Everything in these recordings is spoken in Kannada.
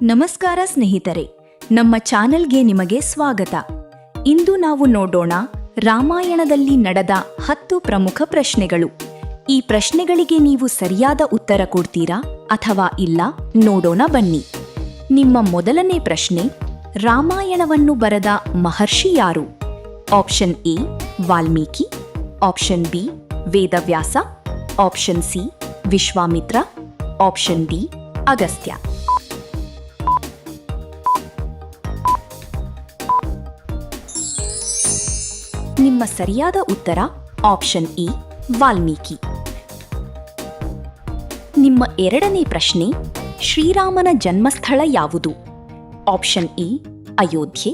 ನಮಸ್ಕಾರ ಸ್ನೇಹಿತರೆ, ನಮ್ಮ ಚಾನೆಲ್ಗೆ ನಿಮಗೆ ಸ್ವಾಗತ. ಇಂದು ನಾವು ನೋಡೋಣ ರಾಮಾಯಣದಲ್ಲಿ ನಡೆದ 10 ಪ್ರಮುಖ ಪ್ರಶ್ನೆಗಳು. ಈ ಪ್ರಶ್ನೆಗಳಿಗೆ ನೀವು ಸರಿಯಾದ ಉತ್ತರ ಕೊಡ್ತೀರಾ ಅಥವಾ ಇಲ್ಲ ನೋಡೋಣ ಬನ್ನಿ. ನಿಮ್ಮ ಮೊದಲನೇ ಪ್ರಶ್ನೆ, ರಾಮಾಯಣವನ್ನು ಬರೆದ ಮಹರ್ಷಿ ಯಾರು? Option A Valmiki, option B Vedavyasa, option C Vishwamitra, option D Agastya. ನಿಮ್ಮ ಸರಿಯಾದ ಉತ್ತರ ಆಪ್ಷನ್ ಇ ವಾಲ್ಮೀಕಿ. ನಿಮ್ಮ ಎರಡನೇ ಪ್ರಶ್ನೆ, ಶ್ರೀರಾಮನ ಜನ್ಮಸ್ಥಳ ಯಾವುದು? Option A Ayodhya,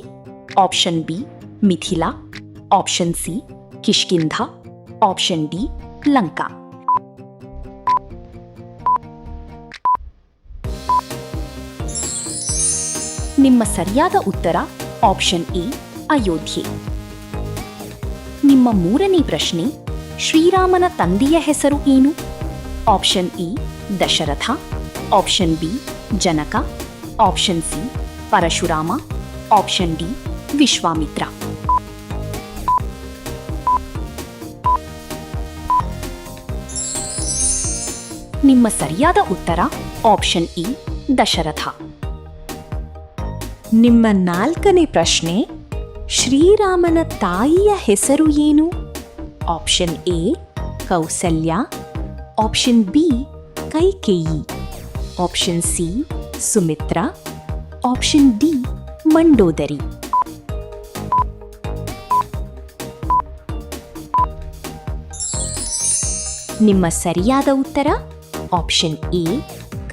option B Mithila, option C Kishkindha, option D Lanka. ನಿಮ್ಮ ಸರಿಯಾದ ಉತ್ತರ ಆಪ್ಷನ್ ಎ ಅಯೋಧ್ಯೆ. ನಿಮ್ಮ ಮೂರನೇ ಪ್ರಶ್ನೆ, ಶ್ರೀರಾಮನ ತಂದೆಯ ಹೆಸರು ಏನು? Option A Dasharatha, option B Janaka, option C Parashurama, option D Vishwamitra. ನಿಮ್ಮ ಸರಿಯಾದ ಉತ್ತರ ಆಪ್ಷನ್ ಎ ದಶರಥ. ನಿಮ್ಮ ನಾಲ್ಕನೇ ಪ್ರಶ್ನೆ, ಶ್ರೀರಾಮನ ತಾಯಿಯ ಹೆಸರು ಏನು? Option A Kausalya, option B Kaikeyi, option C Sumitra, option D Mandodari. ನಿಮ್ಮ ಸರಿಯಾದ ಉತ್ತರ ಆಪ್ಷನ್ ಎ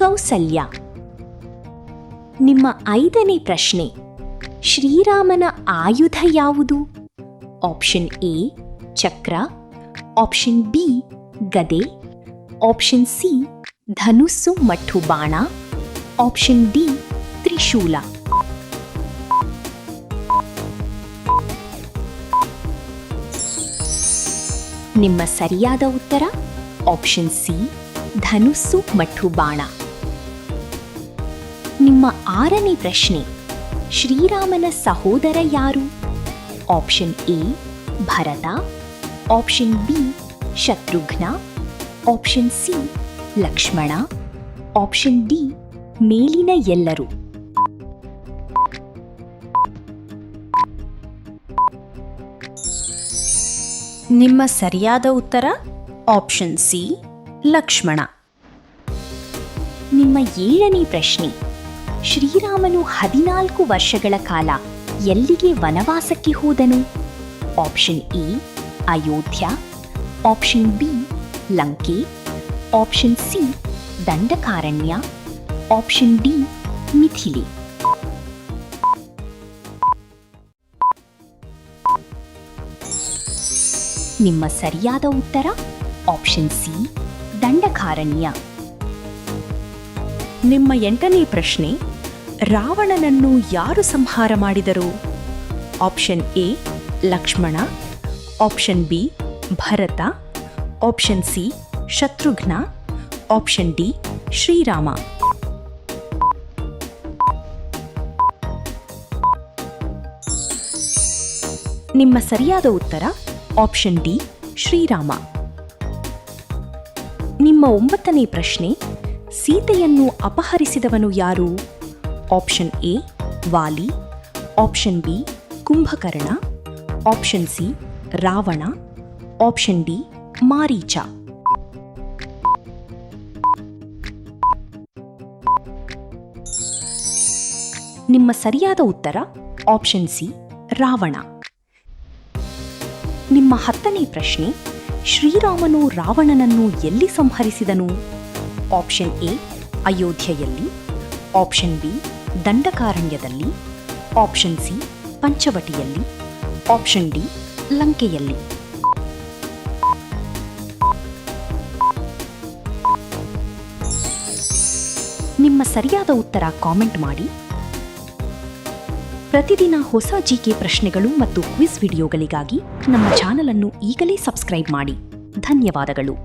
ಕೌಸಲ್ಯ. ನಿಮ್ಮ ಐದನೇ ಪ್ರಶ್ನೆ, ಶ್ರೀರಾಮನ ಆಯುಧ ಯಾವುದು? ಆಪ್ಷನ್ ಎ ಚಕ್ರ, ಆಪ್ಷನ್ ಬಿ ಗದೆ, ಆಪ್ಷನ್ ಸಿ ಧನುಸ್ಸು ಮಟ್ಟು ಬಾಣ, ಆಪ್ಷನ್ ಡಿ ತ್ರಿಶೂಲ. ನಿಮ್ಮ ಸರಿಯಾದ ಉತ್ತರ ಆಪ್ಷನ್ ಸಿ ಧನುಸ್ಸು ಮಟ್ಟು ಬಾಣ. ನಿಮ್ಮ ಆರನೇ ಪ್ರಶ್ನೆ, ಶ್ರೀರಾಮನ ಸಹೋದರ ಯಾರು? Option A Bharata, option B Shatrughna, option C Lakshmana, option D ಮೇಲಿನ ಎಲ್ಲರೂ. ನಿಮ್ಮ ಸರಿಯಾದ ಉತ್ತರ ಆಪ್ಷನ್ ಸಿ ಲಕ್ಷ್ಮಣ. ನಿಮ್ಮ ಏಳನೇ ಪ್ರಶ್ನೆ, ಶ್ರೀರಾಮನು 14 ವರ್ಷಗಳ ಕಾಲ ಎಲ್ಲಿಗೆ ವನವಾಸಕ್ಕೆ ಹೋದನು? Option A Ayodhya, option B Lanka, option C Dandakaranya, option D Mithila. ನಿಮ್ಮ ಸರಿಯಾದ ಉತ್ತರ ಆಪ್ಷನ್ ಸಿ ದಂಡಕಾರಣ್ಯ. ನಿಮ್ಮ 8ನೇ ಪ್ರಶ್ನೆ, ರಾವಣನನ್ನು ಯಾರು ಸಂಹಾರ ಮಾಡಿದರು? Option A Lakshmana, option B Bharata, option C Shatrughna, option D Sriram. ನಿಮ್ಮ ಸರಿಯಾದ ಉತ್ತರ ಆಪ್ಷನ್ ಡಿ ಶ್ರೀರಾಮ. ನಿಮ್ಮ 9ನೇ ಪ್ರಶ್ನೆ, ಸೀತೆಯನ್ನು ಅಪಹರಿಸಿದವನು ಯಾರು? Option A Vali, option B Kumbhakarna, option C Ravana, option D Maricha. ನಿಮ್ಮ ಸರಿಯಾದ ಉತ್ತರ ಆಪ್ಷನ್ ಸಿ ರಾವಣ. ನಿಮ್ಮ 10ನೇ ಪ್ರಶ್ನೆ, ಶ್ರೀರಾಮನು ರಾವಣನನ್ನು ಎಲ್ಲಿ ಸಂಹರಿಸಿದನು? ಆಪ್ಷನ್ ಎ ಅಯೋಧ್ಯೆಯಲ್ಲಿ, ಆಪ್ಷನ್ ಬಿ ದಂಡಕಾರಣ್ಯದಲ್ಲಿ, ಆಪ್ಷನ್ ಸಿ ಪಂಚವಟಿಯಲ್ಲಿ, ಆಪ್ಷನ್ ಡಿ ಲಂಕೆಯಲ್ಲಿ. ನಿಮ್ಮ ಸರಿಯಾದ ಉತ್ತರ ಕಾಮೆಂಟ್ ಮಾಡಿ. ಪ್ರತಿದಿನ ಹೊಸ ಜಿಕೆ ಪ್ರಶ್ನೆಗಳು ಮತ್ತು ಕ್ವಿಜ್ ವಿಡಿಯೋಗಳಿಗಾಗಿ ನಮ್ಮ ಚಾನಲ್ ಅನ್ನು ಈಗಲೇ ಸಬ್ಸ್ಕ್ರೈಬ್ ಮಾಡಿ. ಧನ್ಯವಾದಗಳು.